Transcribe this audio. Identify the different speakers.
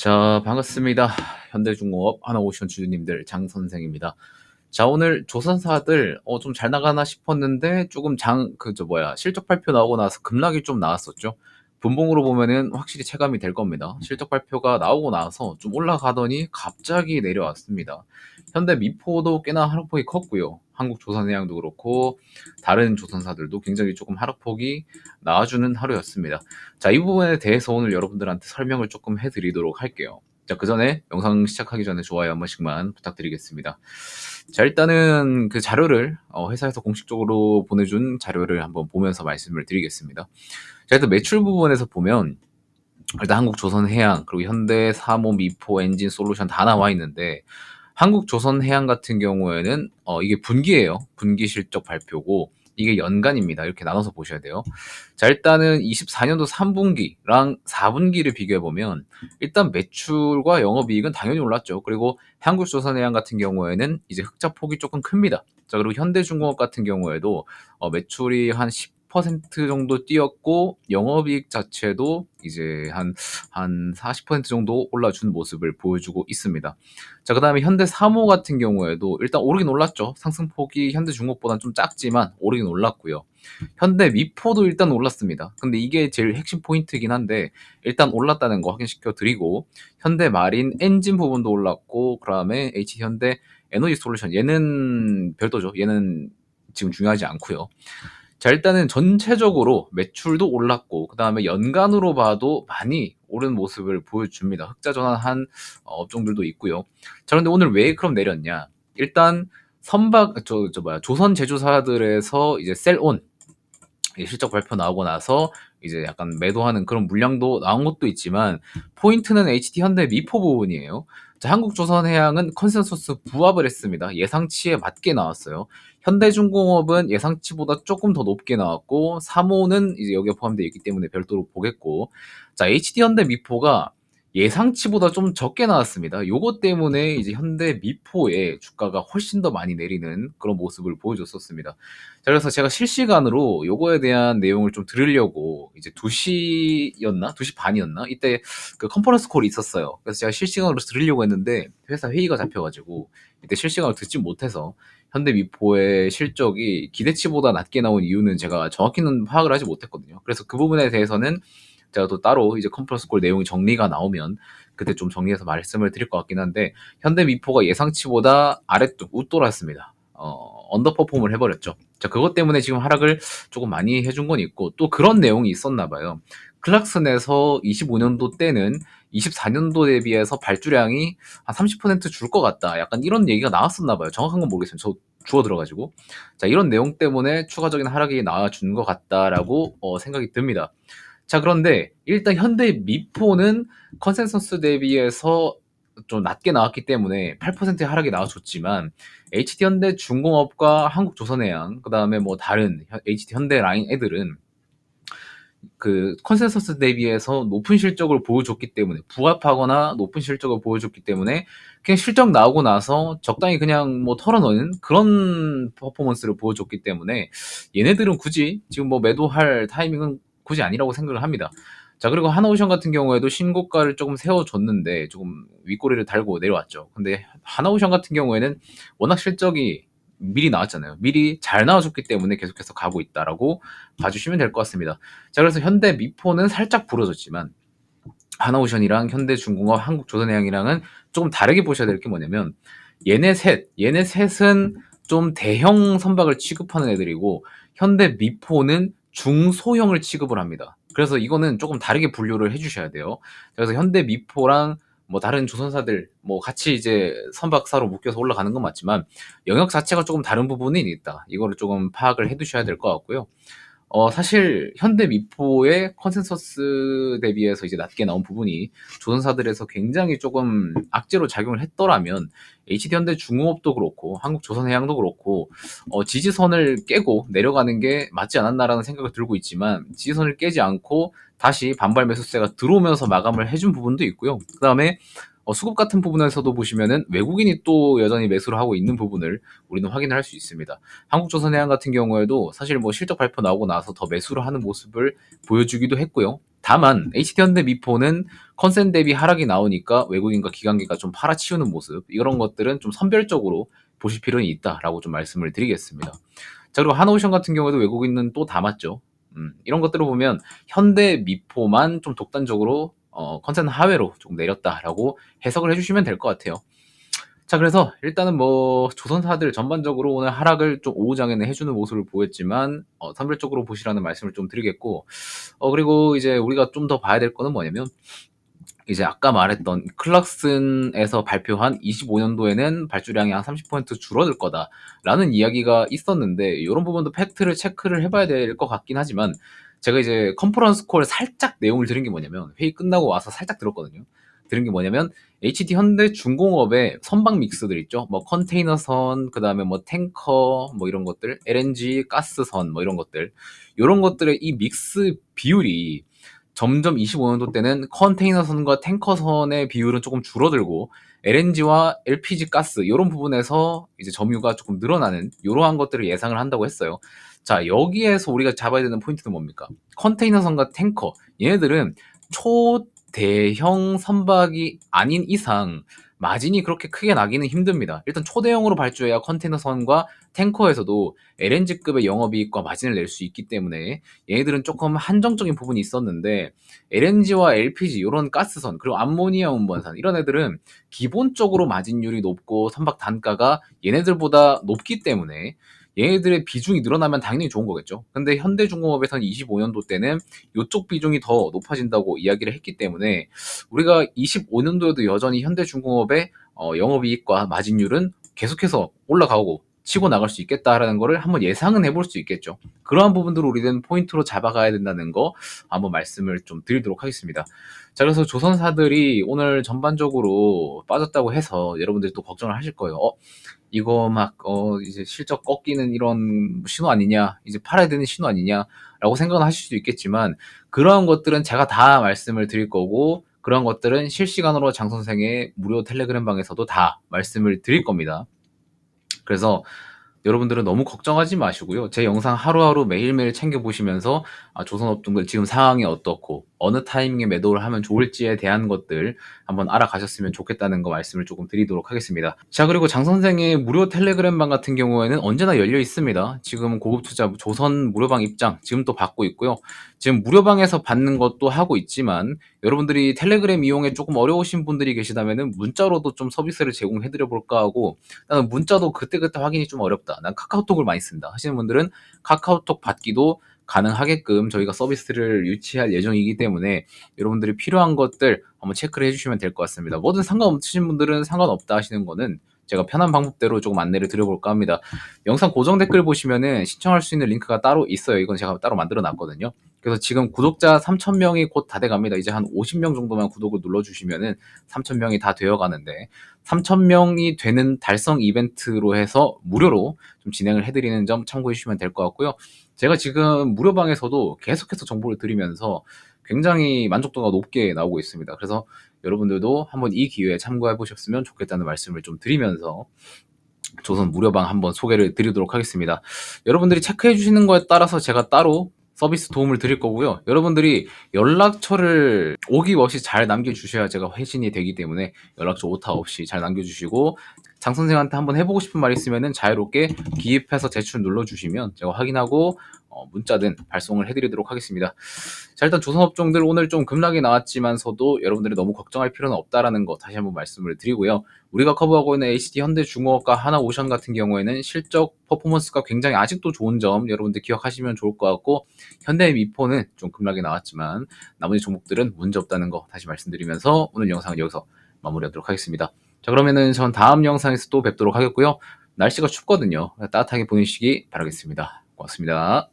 Speaker 1: 자, 반갑습니다. 현대중공업 하나오션 주주님들 장 선생입니다. 자, 오늘 조선사들 좀 잘 나가나 싶었는데 조금 실적 발표 나오고 나서 급락이 좀 나왔었죠. 분봉으로 보면은 확실히 체감이 될 겁니다. 실적 발표가 나오고 나서 좀 올라가더니 갑자기 내려왔습니다. 현대 미포도 꽤나 하락폭이 컸고요. 한국조선해양도 그렇고 다른 조선사들도 굉장히 조금 하락폭이 나와주는 하루였습니다. 자, 이 부분에 대해서 오늘 여러분들한테 설명을 조금 해드리도록 할게요. 자, 그 전에 영상 시작하기 전에 좋아요 한 번씩만 부탁드리겠습니다. 자, 일단은 그 자료를 회사에서 공식적으로 보내준 자료를 한번 보면서 말씀을 드리겠습니다. 자, 일단 매출 부분에서 보면 일단 한국조선해양 그리고 현대사모 미포 엔진 솔루션 다 나와 있는데 한국조선해양 같은 경우에는 이게 분기예요. 분기 실적 발표고 이게 연간입니다. 이렇게 나눠서 보셔야 돼요. 자, 일단은 24년도 3분기랑 4분기를 비교해 보면 일단 매출과 영업이익은 당연히 올랐죠. 그리고 한국조선해양 같은 경우에는 이제 흑자 폭이 조금 큽니다. 자, 그리고 현대중공업 같은 경우에도 매출이 한 10% 정도 뛰었고 영업이익 자체도 이제 한 40% 정도 올라준 모습을 보여주고 있습니다. 자, 그다음에 현대사모 같은 경우에도 일단 오르긴 올랐죠. 상승폭이 현대중공업보다는 좀 작지만 오르긴 올랐고요. 현대미포도 일단 올랐습니다. 근데 이게 제일 핵심 포인트이긴 한데 일단 올랐다는 거 확인시켜 드리고 현대마린 엔진 부분도 올랐고 그다음에 HD현대 에너지 솔루션 얘는 별도죠. 얘는 지금 중요하지 않고요. 자, 일단은 전체적으로 매출도 올랐고 그다음에 연간으로 봐도 많이 오른 모습을 보여줍니다. 흑자 전환한 업종들도 있고요. 자, 근데 오늘 왜 그럼 내렸냐? 일단 조선 제조사들에서 이제 셀온 실적 발표 나오고 나서 이제 약간 매도하는 그런 물량도 나온 것도 있지만 포인트는 HD 현대 미포 부분이에요. 자, 한국조선해양은 컨센서스 부합을 했습니다. 예상치에 맞게 나왔어요. 현대중공업은 예상치보다 조금 더 높게 나왔고 사모는 이제 여기에 포함되어 있기 때문에 별도로 보겠고 자, HD 현대 미포가 예상치보다 좀 적게 나왔습니다. 요것 때문에 이제 현대 미포의 주가가 훨씬 더 많이 내리는 그런 모습을 보여줬었습니다. 자, 그래서 제가 실시간으로 요거에 대한 내용을 좀 들으려고 이제 2시였나? 2시 반이었나? 이때 그 컨퍼런스 콜이 있었어요. 그래서 제가 실시간으로 들으려고 했는데 회사 회의가 잡혀가지고 이때 실시간으로 듣지 못해서 현대미포의 실적이 기대치보다 낮게 나온 이유는 제가 정확히는 파악을 하지 못했거든요. 그래서 그 부분에 대해서는 제가 또 따로 이제 컨퍼런스 콜 내용이 정리가 나오면 그때 좀 정리해서 말씀을 드릴 것 같긴 한데 현대미포가 예상치보다 아래쪽 웃돌았습니다. 언더퍼폼을 해버렸죠. 자, 그것 때문에 지금 하락을 조금 많이 해준 건 있고 또 그런 내용이 있었나 봐요. 클락슨에서 25년도 때는 24년도 대비해서 발주량이 한 30%줄 것 같다. 약간 이런 얘기가 나왔었나 봐요. 정확한 건 모르겠어요. 저 주워 들어가지고. 자, 이런 내용 때문에 추가적인 하락이 나와준 것 같다라고 생각이 듭니다. 자, 그런데 일단 현대 미포는 컨센서스 대비해서 좀 낮게 나왔기 때문에 8%의 하락이 나와줬지만 HD 현대 중공업과 한국조선해양 그다음에 뭐 다른 HD 현대 라인 애들은 그 컨센서스 대비해서 높은 실적을 보여줬기 때문에 부합하거나 높은 실적을 보여줬기 때문에 그냥 실적 나오고 나서 적당히 그냥 뭐 털어넣는 그런 퍼포먼스를 보여줬기 때문에 얘네들은 굳이 지금 뭐 매도할 타이밍은 굳이 아니라고 생각을 합니다. 자, 그리고 하나오션 같은 경우에도 신고가를 조금 세워줬는데 조금 윗꼬리를 달고 내려왔죠. 근데 하나오션 같은 경우에는 워낙 실적이 미리 나왔잖아요. 미리 잘 나와줬기 때문에 계속해서 가고 있다라고 봐주시면 될 것 같습니다. 자, 그래서 현대 미포는 살짝 부러졌지만 하나오션이랑 현대중공업, 한국조선해양이랑은 조금 다르게 보셔야 될 게 뭐냐면 얘네 셋은 좀 대형 선박을 취급하는 애들이고 현대 미포는 중소형을 취급을 합니다. 그래서 이거는 조금 다르게 분류를 해주셔야 돼요. 그래서 현대 미포랑 뭐 다른 조선사들 뭐 같이 이제 선박사로 묶여서 올라가는 건 맞지만 영역 자체가 조금 다른 부분이 있다. 이거를 조금 파악을 해두셔야 될 것 같고요. 사실 현대 미포의 컨센서스 대비해서 이제 낮게 나온 부분이 조선사들에서 굉장히 조금 악재로 작용을 했더라면 HD현대 중공업도 그렇고 한국조선해양도 그렇고 지지선을 깨고 내려가는 게 맞지 않았나라는 생각을 들고 있지만 지지선을 깨지 않고 다시 반발 매수세가 들어오면서 마감을 해준 부분도 있고요. 그 다음에 수급 같은 부분에서도 보시면은 외국인이 또 여전히 매수를 하고 있는 부분을 우리는 확인을 할 수 있습니다. 한국조선해양 같은 경우에도 사실 뭐 실적 발표 나오고 나서 더 매수를 하는 모습을 보여주기도 했고요. 다만 HD현대미포는 컨센 대비 하락이 나오니까 외국인과 기관계가 좀 팔아치우는 모습, 이런 것들은 좀 선별적으로 보실 필요는 있다라고 좀 말씀을 드리겠습니다. 자, 그리고 하나오션 같은 경우에도 외국인은 또 담았죠. 이런 것들을 보면 현대미포만 좀 독단적으로 컨센 하회로 좀 내렸다라고 해석을 해주시면 될 것 같아요. 자, 그래서 일단은 뭐 조선사들 전반적으로 오늘 하락을 좀 오후장에는 해주는 모습을 보였지만 선별적으로 보시라는 말씀을 좀 드리겠고, 그리고 이제 우리가 좀 더 봐야 될 거는 뭐냐면, 이제 아까 말했던 클락슨에서 발표한 25년도에는 발주량이 한 30% 줄어들 거다라는 이야기가 있었는데, 이런 부분도 팩트를 체크를 해봐야 될 것 같긴 하지만, 제가 이제 컨퍼런스 콜 살짝 내용을 들은 게 뭐냐면, 회의 끝나고 와서 살짝 들었거든요. 들은 게 뭐냐면 HD 현대중공업의 선박 믹스들 있죠. 뭐 컨테이너선, 그다음에 뭐 탱커, 뭐 이런 것들, LNG 가스선, 뭐 이런 것들, 이런 것들의 이 믹스 비율이 점점 25년도 때는 컨테이너선과 탱커선의 비율은 조금 줄어들고, LNG와 LPG 가스 이런 부분에서 이제 점유가 조금 늘어나는 이러한 것들을 예상을 한다고 했어요. 자, 여기에서 우리가 잡아야 되는 포인트는 뭡니까? 컨테이너선과 탱커, 얘네들은 초대형 선박이 아닌 이상 마진이 그렇게 크게 나기는 힘듭니다. 일단 초대형으로 발주해야 컨테이너선과 탱커에서도 LNG급의 영업이익과 마진을 낼 수 있기 때문에 얘네들은 조금 한정적인 부분이 있었는데, LNG와 LPG 이런 가스선, 그리고 암모니아 운반선, 이런 애들은 기본적으로 마진율이 높고 선박 단가가 얘네들보다 높기 때문에 얘네들의 비중이 늘어나면 당연히 좋은 거겠죠. 근데 현대중공업에서는 25년도 때는 이쪽 비중이 더 높아진다고 이야기를 했기 때문에, 우리가 25년도에도 여전히 현대중공업의 영업이익과 마진율은 계속해서 올라가고 치고 나갈 수 있겠다라는 거를 한번 예상은 해볼 수 있겠죠. 그러한 부분들을 우리는 포인트로 잡아가야 된다는 거 한번 말씀을 좀 드리도록 하겠습니다. 자, 그래서 조선사들이 오늘 전반적으로 빠졌다고 해서 여러분들이 또 걱정을 하실 거예요. 이거 막 이제 실적 꺾이는 이런 신호 아니냐, 이제 팔아야 되는 신호 아니냐라고 생각은 하실 수도 있겠지만, 그러한 것들은 제가 다 말씀을 드릴 거고, 그런 것들은 실시간으로 장 선생의 무료 텔레그램 방에서도 다 말씀을 드릴 겁니다. 그래서 여러분들은 너무 걱정하지 마시고요. 제 영상 하루하루 매일매일 챙겨보시면서 조선업종들 지금 상황이 어떻고 어느 타이밍에 매도를 하면 좋을지에 대한 것들 한번 알아가셨으면 좋겠다는 거 말씀을 조금 드리도록 하겠습니다. 자, 그리고 장 선생의 무료 텔레그램방 같은 경우에는 언제나 열려 있습니다. 지금 고급투자 조선 무료방 입장 지금 또 받고 있고요. 지금 무료방에서 받는 것도 하고 있지만, 여러분들이 텔레그램 이용에 조금 어려우신 분들이 계시다면 문자로도 좀 서비스를 제공해드려 볼까 하고, 나는 문자도 그때그때 확인이 좀 어렵다, 난 카카오톡을 많이 쓴다 하시는 분들은 카카오톡 받기도 가능하게끔 저희가 서비스를 유치할 예정이기 때문에, 여러분들이 필요한 것들 한번 체크를 해주시면 될 것 같습니다. 뭐든 상관없으신 분들은 상관없다 하시는 거는 제가 편한 방법대로 조금 안내를 드려볼까 합니다. 영상 고정 댓글 보시면은 신청할 수 있는 링크가 따로 있어요. 이건 제가 따로 만들어 놨거든요. 그래서 지금 구독자 3,000명이 곧 다 돼갑니다. 이제 한 50명 정도만 구독을 눌러주시면은 3,000명이 다 되어가는데, 3,000명이 되는 달성 이벤트로 해서 무료로 좀 진행을 해드리는 점 참고해 주시면 될 것 같고요. 제가 지금 무료방에서도 계속해서 정보를 드리면서 굉장히 만족도가 높게 나오고 있습니다. 그래서 여러분들도 한번 이 기회에 참고해 보셨으면 좋겠다는 말씀을 좀 드리면서 조선 무료방 한번 소개를 드리도록 하겠습니다. 여러분들이 체크해 주시는 거에 따라서 제가 따로 서비스 도움을 드릴 거고요. 여러분들이 연락처를 오기 없이 잘 남겨주셔야 제가 회신이 되기 때문에 연락처 오타 없이 잘 남겨주시고, 장 선생한테 한번 해보고 싶은 말 있으면 자유롭게 기입해서 제출 눌러주시면 제가 확인하고 문자든 발송을 해드리도록 하겠습니다. 자, 일단 조선업종들 오늘 좀 급락이 나왔지만서도 여러분들이 너무 걱정할 필요는 없다라는 거 다시 한번 말씀을 드리고요. 우리가 커버하고 있는 HD 현대중공업과 하나오션 같은 경우에는 실적 퍼포먼스가 굉장히 아직도 좋은 점 여러분들 기억하시면 좋을 것 같고, 현대미포는 좀 급락이 나왔지만 나머지 종목들은 문제 없다는 거 다시 말씀드리면서 오늘 영상은 여기서 마무리하도록 하겠습니다. 자, 그러면은 전 다음 영상에서 또 뵙도록 하겠고요. 날씨가 춥거든요. 따뜻하게 보내시기 바라겠습니다. 고맙습니다.